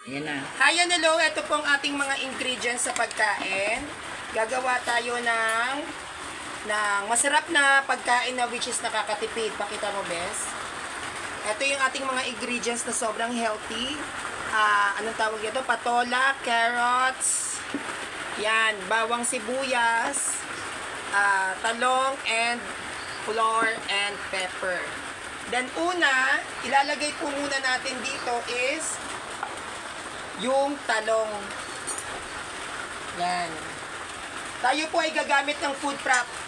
Ayan na. Hi and hello, ito po ang ating mga ingredients sa pagkain. Gagawa tayo ng masarap na pagkain na which is nakakatipid. Pakita mo, Bes. Ito yung ating mga ingredients na sobrang healthy. Anong tawag ito? Patola, carrots, yan, bawang sibuyas, talong, and flour and pepper. Then una, ilalagay po muna natin dito is yung talong. Yan. Tayo po ay gagamit ng food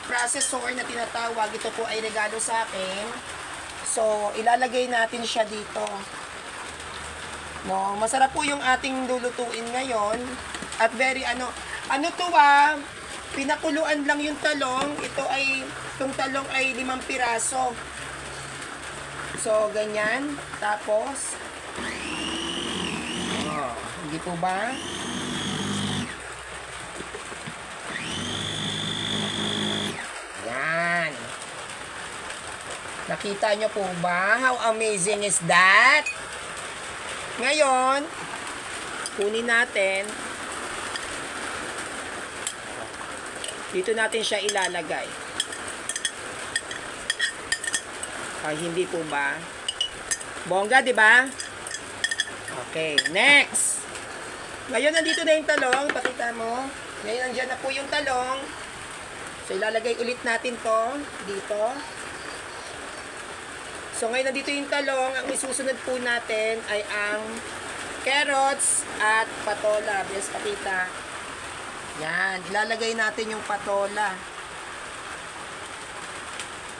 processor na tinatawag. Ito po ay regalo sa akin. So, ilalagay natin siya dito. No, masarap po yung ating lulutuin ngayon. At very ano to pinakuluan lang yung talong. Itong talong ay 5 piraso. So, ganyan. Tapos, hindi po ba? Yan. Nakita nyo po ba? How amazing is that? Ngayon, kunin natin. Dito natin siya ilalagay. Ay, hindi po ba? Bongga, di ba? Okay, next. Ngayon, nandito na yung talong. Pakita mo. Ngayon, nandyan na po yung talong. So, ilalagay ulit natin to dito. So, ngayon, nandito yung talong. Ang isusunod po natin ay ang carrots at patola. Yes, pakita. Yan. Ilalagay natin yung patola.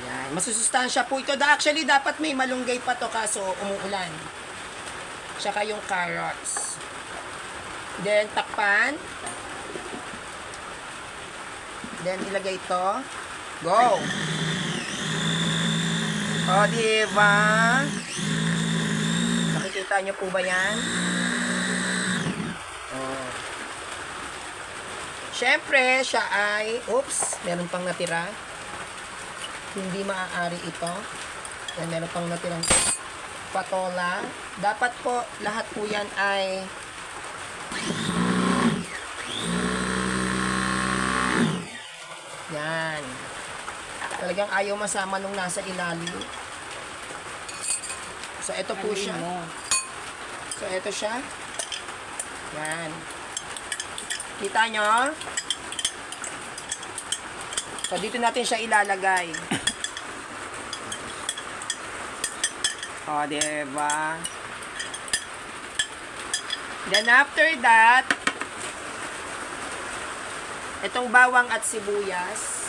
Yan. Masusustansya po ito. Actually, dapat may malunggay pa to kaso umuulan. Tsaka yung carrots. Then, takpan. Then, ilagay ito. Go! O, diba? Nakikita nyo po ba yan? O. Siyempre, siya ay, oops, meron pang natira. Hindi maaari ito. Yan, meron pang natirang patola. Dapat po, lahat po yan ay yan. Talagang ayaw masama nung nasa ilalim. So, ito po siya. So, ito siya. Yan. Kita nyo? So, dito natin siya ilalagay. O, diba? Then, after that, itong bawang at sibuyas.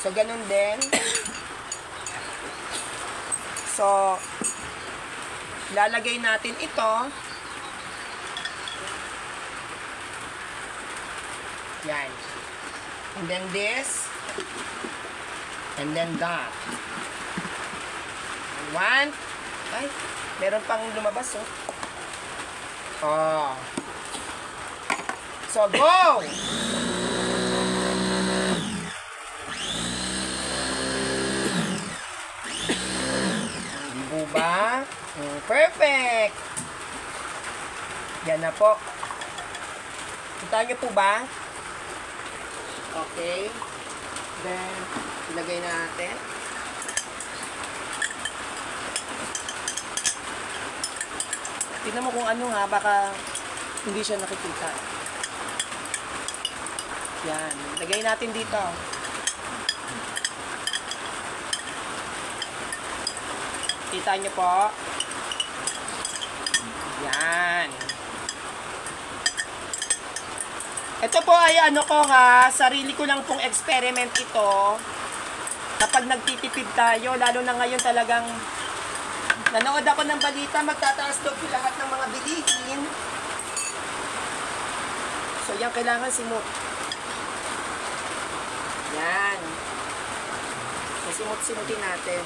So, ganun din. So, lalagay natin ito. Yan. And then this. And then that. One. Ay, meron pang lumabas, oh. Oh. So, go! Di ba? Perfect! Yan na po. Kita nyo po ba? Okay. Then, ilagay natin. Tignan mo kung ano ha, baka hindi siya nakikita. Yan. Lagay natin dito. Kita nyo po. Yan. Ito po ay ano ko ha, sarili ko lang pong experiment ito. Kapag nagtitipid tayo, lalo na ngayon talagang nanood ako ng balita, magtataas daw lahat ng mga bilihin. So, yan kailangan simot. Yan. So, simot-simutin natin.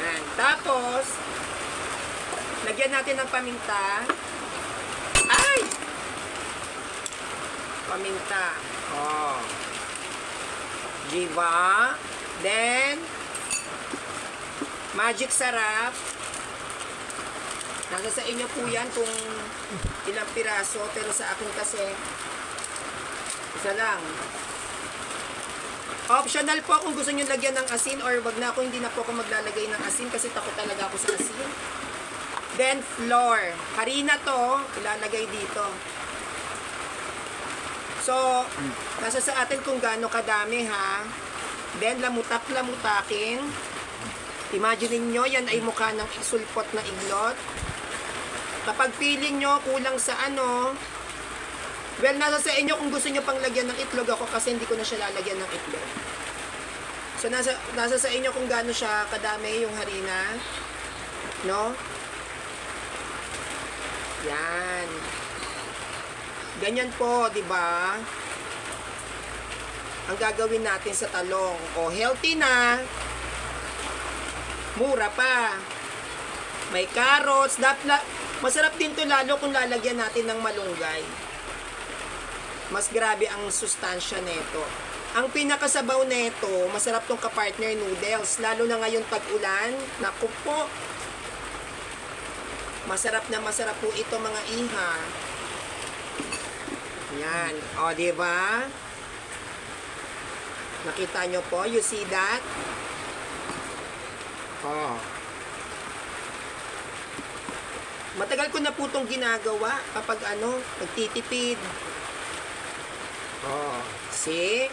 Yan. Tapos, lagyan natin ng paminta. Ay! Paminta. Oh. Diba? Then, magic sarap. Nasa sa inyo po yan kung ilang piraso, pero sa akin kasi, isa lang. Optional po kung gusto nyo lagyan ng asin or wag na ako, hindi na po ako maglalagay ng asin kasi takot talaga ako sa asin. Then, flour. Harina to, ilalagay dito. So, nasa sa atin kung gaano kadami ha. Then, lamutak-lamutakin. Imagine nyo, yan ay mukha ng sulpot na iglot. Kapag feeling nyo kulang sa ano, well, nasa sa inyo kung gusto nyo pang lagyan ng itlog ako kasi hindi ko na siya lalagyan ng itlog. So, nasa sa inyo kung gaano siya kadami yung harina. No? Yan. Ganyan po, di ba? Ang gagawin natin sa talong. O, healthy na. Mura pa. May carrots. Masarap din to lalo kung lalagyan natin ng malunggay. Mas grabe ang sustansya nito. Ang pinakasabaw nito, masarap tong kapartner noodles. Lalo na ngayon tag-ulan. Naku po. Masarap na masarap po ito mga iha. Yan. O, diba? Nakita nyo po? You see that? O. Matagal ko na po itong ginagawa kapag ano, nagtitipid. O. See?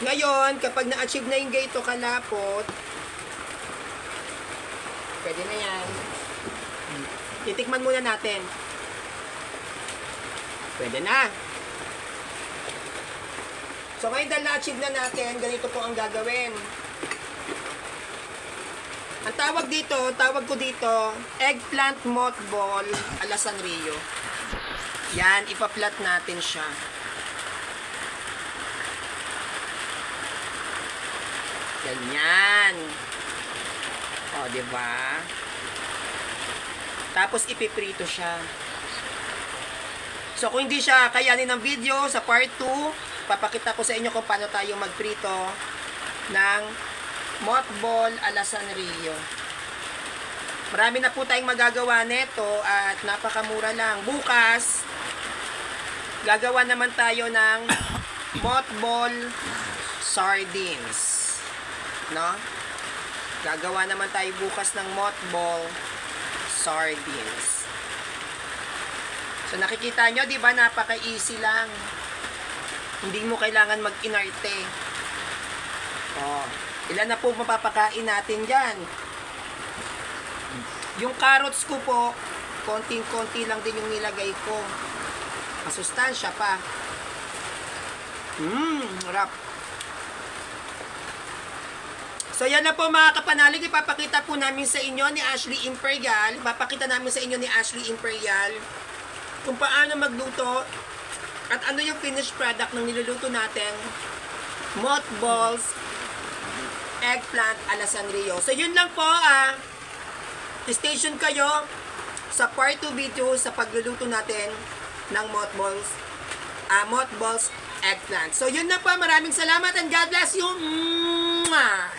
Ngayon, kapag na-achieve na yung gato kalapot, pwede na yan. Titikman muna natin. Pwede na. So, ngayon dahil na-achieve na natin, ganito po ang gagawin. Ang tawag ko dito, eggplant mothball ala Sanrio. Yan, ipaplat natin siya. Ganyan. O, diba? Tapos, ipiprito siya. So, kung hindi siya kayanin ng video, sa part 2, papakita ko sa inyo kung paano tayo magprito ng mothball ala Sanrio. Marami na po tayong magagawa nito at napakamura lang. Bukas, gagawa naman tayo ng mothball sardines. No? Gagawa naman tayo bukas ng mothball sardines. So, nakikita nyo, di ba, napaka-easy lang. Hindi mo kailangan mag-inarte. Oh, ilan na po mapapakain natin dyan? Yung carrots ko po, konting-konti lang din yung nilagay ko. Masustansya pa. Harap. So, yan na po mga kapanalig. Ipapakita po namin sa inyo ni Ashley Imperial. Ipapakita namin sa inyo ni Ashley Imperial kung paano magluto at ano yung finished product ng niluluto natin. Mothballs, eggplant ala Sanrio. So, yun lang po. Station kayo sa part 2 video sa pagluluto natin ng mothballs, eggplant. So, yun na po. Maraming salamat and God bless you. Mwah!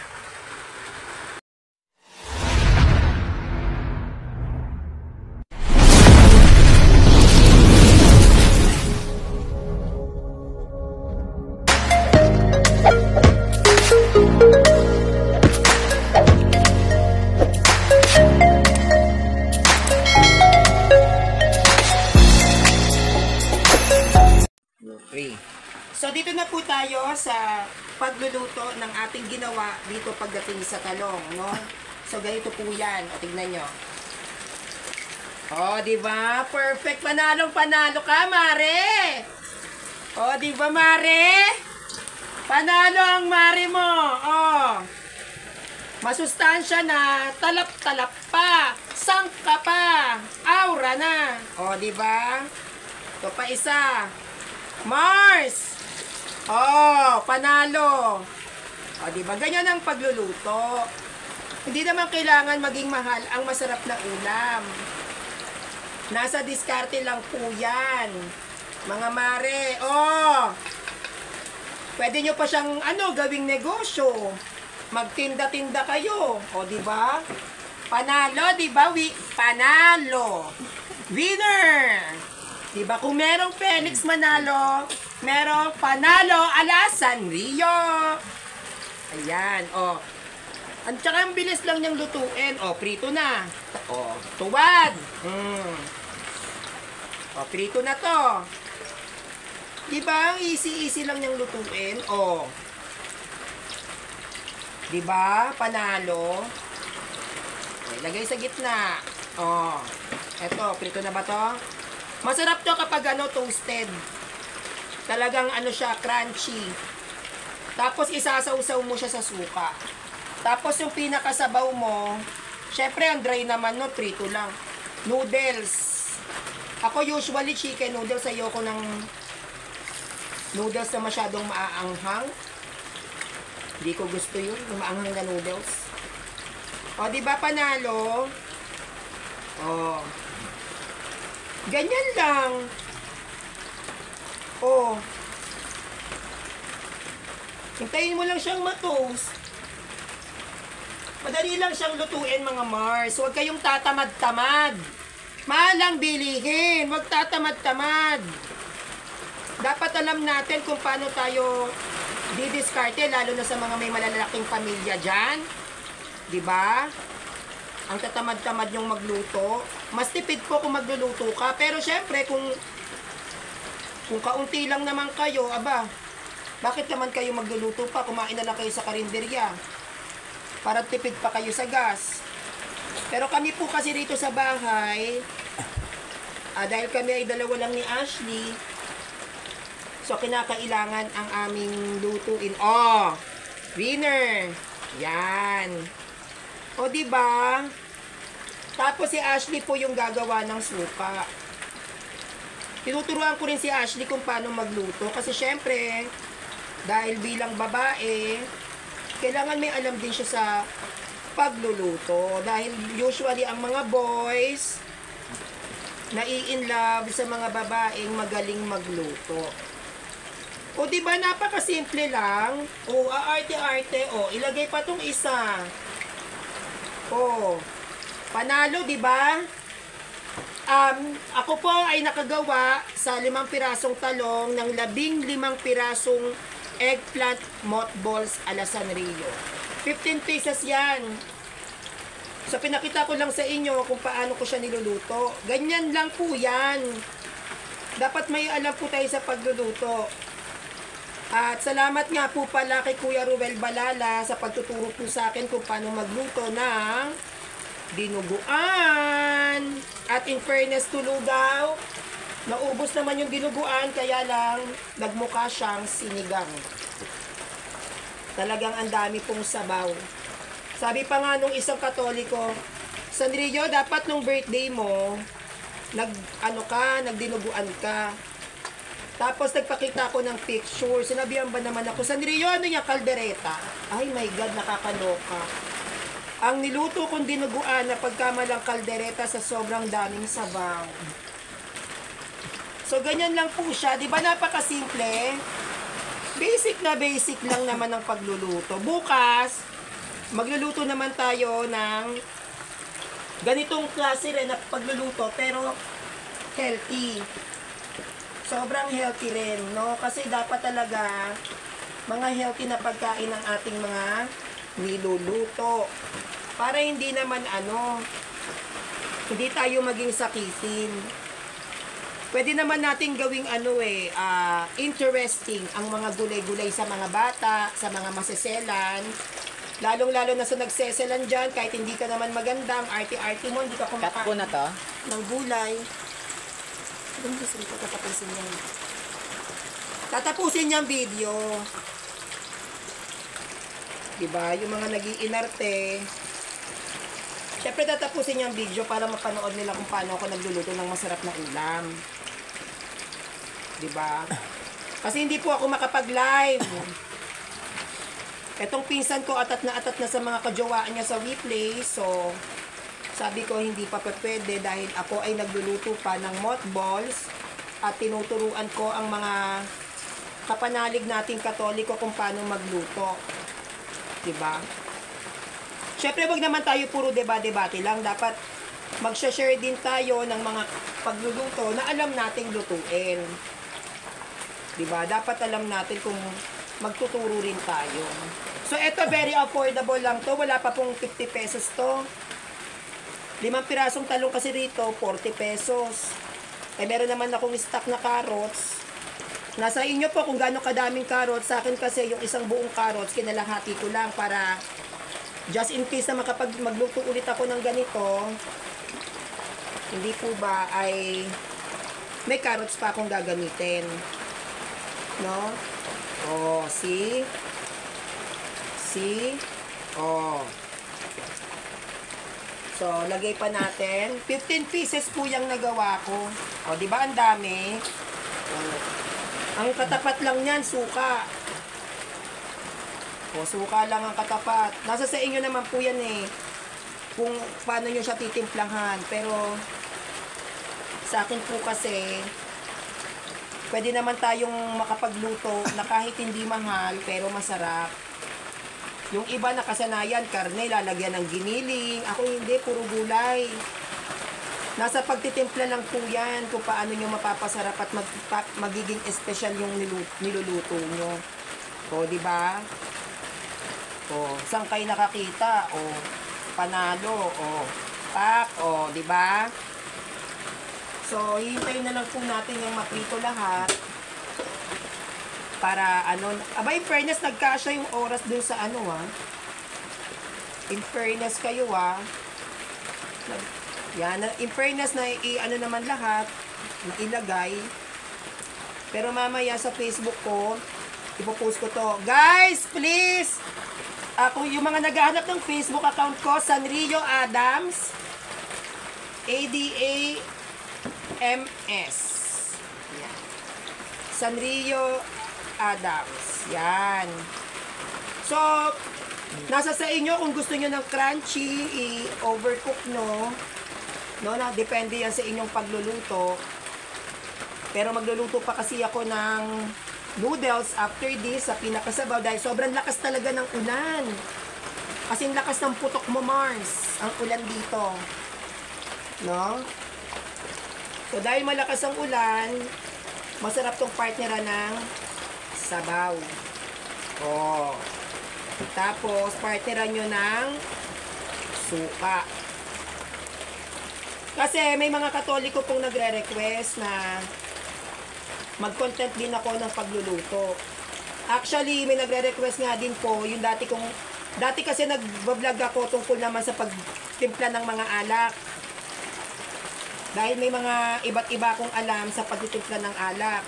So, dito na po tayo sa pagluluto ng ating ginawa dito pagdating sa talong, no? So, ganito po yan. O, tignan nyo. O, diba? Perfect. Panalo ka, Mare! O, diba, Mare? Panalo ang Mare mo. O. Masustansya na. Talap-talap pa. Sangka pa. Aura na. O, diba? Ito pa isa. Mars! Oh, panalo. O, diba? Ganyan ang pagluluto. Hindi naman kailangan maging mahal ang masarap na ulam. Nasa diskarte lang po yan. Mga mare. Oh! Pwede nyo pa siyang, gawing negosyo. Magtinda-tinda kayo. O, diba? Panalo, di ba? Panalo. Winner. Di ba? Kung merong Felix manalo, merong panalo ala Sanrio. Ayan, oh. At saka ang bilis lang niyang lutuin. Oh, prito na. Oh, tuwad. Oh, prito na to. Di ba? Ang easy-easy lang niyang lutuin. Oh. Di ba? Panalo. Lagay sa gitna. Oh. Eto, prito na ba to? Masarap to kapag toasted. Talagang siya, crunchy. Tapos isasawsaw mo siya sa suka. Tapos yung pinakasabaw mo, syempre ang dry naman prito lang. Noodles. Ako usually chicken noodles, ayoko ng noodles na masyadong maaanghang. Hindi ko gusto yun, yung maanghang na noodles. O, di ba panalo? O. Ganyan lang. O. Hintayin mo lang siyang ma-toast. Madali lang siyang lutuin mga Mars. Huwag kayong tatamad-tamad. Malang bilihin. Huwag tatamad-tamad. Dapat alam natin kung paano tayo didiskarte, lalo na sa mga may malalaking pamilya dyan. Diba? Ang tatamad-tamad yung magluto. Mas tipid po kung magluluto ka. Pero syempre, kung kaunti lang naman kayo, aba, bakit naman kayo magluluto pa? Kumain na lang kayo sa karinderya. Para tipid pa kayo sa gas. Pero kami po kasi rito sa bahay, dahil kami ay dalawa lang ni Ashley, so kinakailangan ang aming lutuin. Oh, winner. Yan. O diba? Tapos si Ashley po yung gagawa ng suka. Tinuturuan ko rin si Ashley kung paano magluto. Kasi syempre, dahil bilang babae, kailangan may alam din siya sa pagluluto. Dahil usually ang mga boys, nai-inlove sa mga babaeng magaling magluto. O diba, napakasimple lang. O, aarte-arte. O, ilagay pa tong isa. O, panalo, diba? Ako po ay nakagawa sa 5 pirasong talong ng 15 pirasong eggplant mothballs ala Sanrio. 15 pesos yan. So, pinakita ko lang sa inyo kung paano ko siya niluluto. Ganyan lang po yan. Dapat may alam po tayo sa pagluluto. At salamat nga po pala kay Kuya Ruel Balala sa pagtuturo po sa akin kung paano magluto ng dinuguan. At in fairness to Lugaw, naubos naman yung dinuguan, kaya lang nagmukha siyang sinigang. Talagang ang dami pong sabaw. Sabi pa nga nung isang Katoliko, Sanrio, dapat nung birthday mo, nagdinuguan ka. Tapos nagpakita ako ng picture. Sinabihan ba naman ako, Sanrio, ano yung kaldereta? Ay my God, nakakaloka. Ang niluto kong dinuguan na pagkamalang kaldereta sa sobrang daming sabaw. So, ganyan lang po siya. Di ba napakasimple? Basic na basic lang naman ang pagluluto. Bukas, magluluto naman tayo ng ganitong klase rin na pagluluto, pero healthy. Sobrang healthy rin, no? Kasi dapat talaga mga healthy na pagkain ng ating mga niluluto. Para hindi naman hindi tayo maging sakitin. Pwede naman natin gawing interesting ang mga gulay-gulay sa mga bata, sa mga maseselan. Lalong-lalo na sa nagseselan dyan, kahit hindi ka naman maganda, ang arte-arte mo, hindi ka kumakain. Cut ko na to. Ng gulay. Anong gusto ko tatapusin yan? Tatapusin niyang video. Diba? Yung mga nag-iinarte. Siyempre tatapusin niyang video para mapanood nila kung paano ako nagluluto ng masarap na ulam. Diba? Kasi hindi po ako makapag-live. Etong pinsan ko atat na sa mga kajowaan niya sa WePlay. So, sabi ko hindi pa pwede dahil ako ay nagluluto pa ng mothballs at tinuturuan ko ang mga kapanalig nating Katoliko kung paano magluto. Diba? Syempre, wag naman tayo puro debate lang. Dapat mag-share din tayo ng mga pagluluto na alam nating lutuin. Diba? Dapat alam natin kung magtuturo rin tayo. So, eto, very affordable lang to. Wala pa pong 50 pesos to. 5 pirasong talong kasi rito, 40 pesos. Eh, meron naman akong stock na carrots. Nasa inyo po kung gaano kadaming carrots. Sa akin kasi yung isang buong carrots, kinalahati ko lang para just in case na magluto ulit ako ng ganito, hindi po ba ay may carrots pa akong gagamitin. No? Oh, see? See? Oh. So, lagay pa natin. 15 pieces po yung nagawa ko. O, di ba ang dami? Oh. Ang katapat lang niyan, suka. O, suka lang ang katapat. Nasa sa inyo naman po yan eh. Kung paano nyo siya titimplahan. Pero, sa akin po kasi, pwede naman tayong makapagluto na kahit hindi mahal, pero masarap. Yung iba nakasanayan, karne, lalagyan ng giniling. Ako hindi, puro gulay. Nasa pagtitimpla lang po yan kung paano nyo mapapasarap at magiging espesyal yung niluluto nyo. O, di ba? O, saan kayo nakakita? O, panalo. O, pak. O, di ba? So, hihintayin na lang po natin yung maprito lahat. Para ano, aba in fairness, nagkasya yung oras dun sa ano In fairness kayo Yan, in fairness na ano naman lahat, na ilagay. Pero mamaya sa Facebook ko, ipopost ko to. Guys, please! Kung yung mga naghahanap ng Facebook account ko, Sanrio Adams, ADAMS. Yan. Sanrio Adams. Yan. So, nasa sa inyo kung gusto nyo ng crunchy, i-overcook no, na depende yan sa inyong pagluluto. Pero magluluto pa kasi ako ng noodles after this sa pinakasabaw dahil sobrang lakas talaga ng ulan. Kasi lakas ng putok mo, Mars, ang ulan dito. No? So, dahil malakas ang ulan, masarap tong partneran ng sabaw. Oh. Tapos, partneran nyo ng suka. Kasi may mga Katoliko pong nagre-request na mag-content din ako ng pagluluto. Actually, may nagre-request nga din po, yung dati kasi nag-vlog ako tungkol naman sa pagtimpla ng mga alak. Dahil may mga iba't iba akong alam sa pagtitimpla ng alak.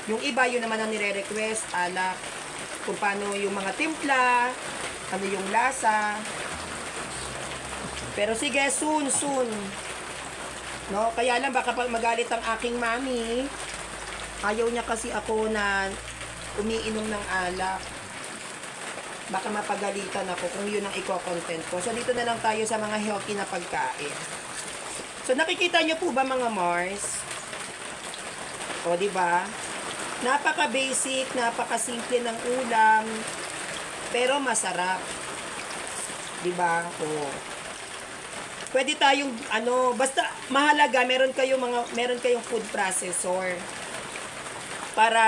Yung iba, yun naman ang nire-request, alak. Kung paano yung mga timpla, ano yung lasa. Pero sige, soon. No? Kaya lang, baka magalit ang aking mami. Ayaw niya kasi ako na umiinom ng alak. Baka mapagalitan ako kung yun ang i-content ko. So, dito na lang tayo sa mga healthy na pagkain. So, nakikita nyo po ba mga Mars? O, diba? Napaka-basic, napaka-simple ng ulam, pero masarap. Diba? O. Pwede tayong, basta mahalaga, meron kayong food processor para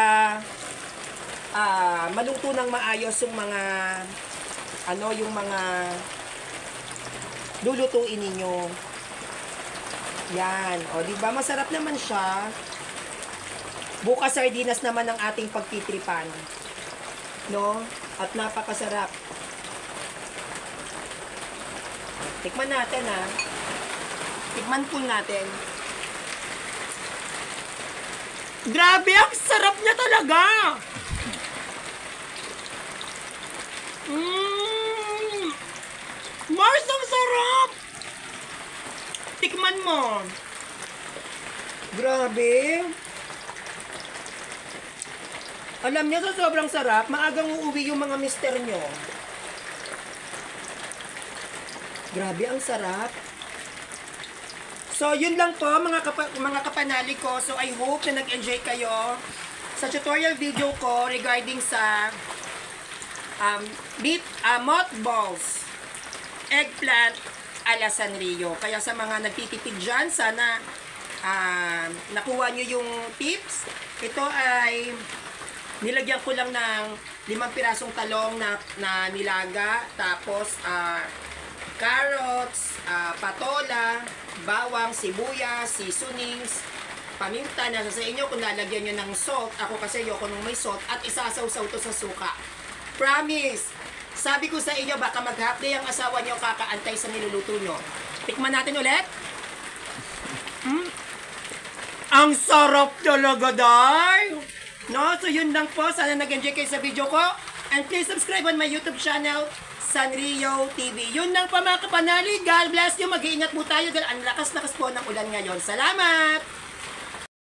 maluto ng maayos yung mga, yung mga lulutuin ninyo. Yan. O, diba? Masarap naman siya. Bukas sardinas naman ang ating pagtitripan. No? At napakasarap. Tikman natin Tikman po natin. Grabe, ang sarap niya talaga! Mars, ang sarap! Tikman mo. Grabe. Alam niyo, sa sobrang sarap, maagang uuwi yung mga mister nyo. Grabe, ang sarap. So, yun lang po, mga kapanali ko. So, I hope na nag-enjoy kayo sa tutorial video ko regarding sa mothballs. eggplant ala Sanrio. Kaya sa mga nagtitipid dyan, sana nakuha nyo yung tips. Ito ay nilagyan ko lang ng 5 pirasong talong na nilaga, tapos carrots, patola, bawang, sibuyas, seasonings, paminta. Nasa sa inyo kung lalagyan nyo ng salt. Ako kasi ayoko nung may salt. At isasaw-saw to sa suka. Promise! Sabi ko sa inyo, baka mag-half day ang asawa nyo kakaantay sa niluluto nyo. Tikman natin ulit. Ang sarap talaga, day! No? So yun lang po. Sana nag-enjoy kayo sa video ko. And please subscribe on my YouTube channel, Sanrio TV. Yun lang po mga kapanalig. God bless you. Mag-iingat po tayo dahil ang lakas-lakas po ng ulan ngayon. Salamat!